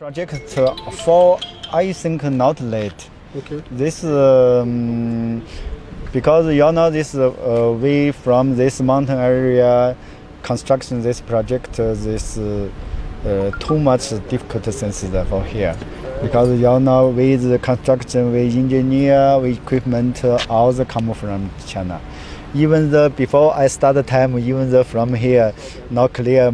Project for I think not late. Okay. This because this we from this mountain area construction this project this too much difficult things for here because with the construction with engineer with equipment all the come from China. Even before I start the time even from here not clear.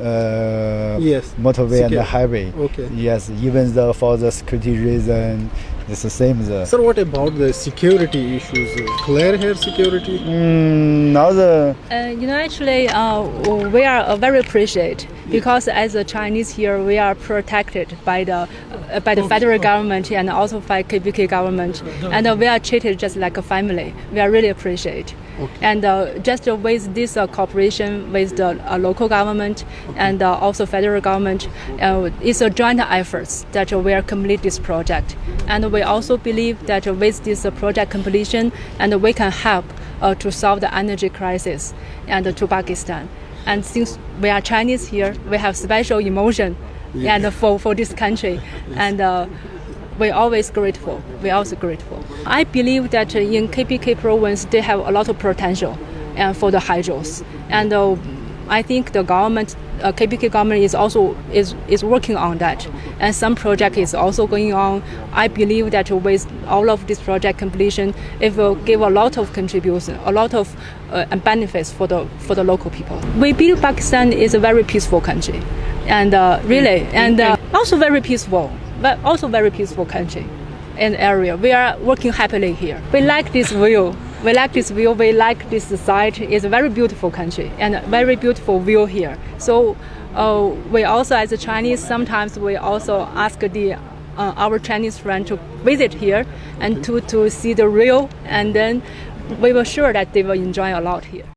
Yes. Motorway and the highway. Okay. Yes, even for the security reason, it's the same. Sir, what about the security issues? Clear here security? Now actually, we are very appreciate because as a Chinese here, we are protected by the federal government and also by KPK government, and we are treated just like a family. We are really appreciate. Okay. And just with this cooperation with the local government and also federal government, it's a joint effort that we are complete this project. And we also believe that with this project completion, and we can help to solve the energy crisis and to Pakistan. And since we are Chinese here, we have special emotion and for this country. And we're always grateful. We're also grateful. I believe that in KPK province, they have a lot of potential for the hydros. And I think the government, KPK government is also is working on that. And some project is also going on. I believe that with all of this project completion, it will give a lot of contribution, a lot of benefits for the local people. We believe Pakistan is a very peaceful country, and really, and also very peaceful. But also very peaceful country and area. We are working happily here. We like this view. We like this view. We like this site. It's a very beautiful country and a very beautiful view here. So we also, as a Chinese, sometimes we also ask our Chinese friend to visit here and to see the real, and then we were sure that they will enjoy a lot here.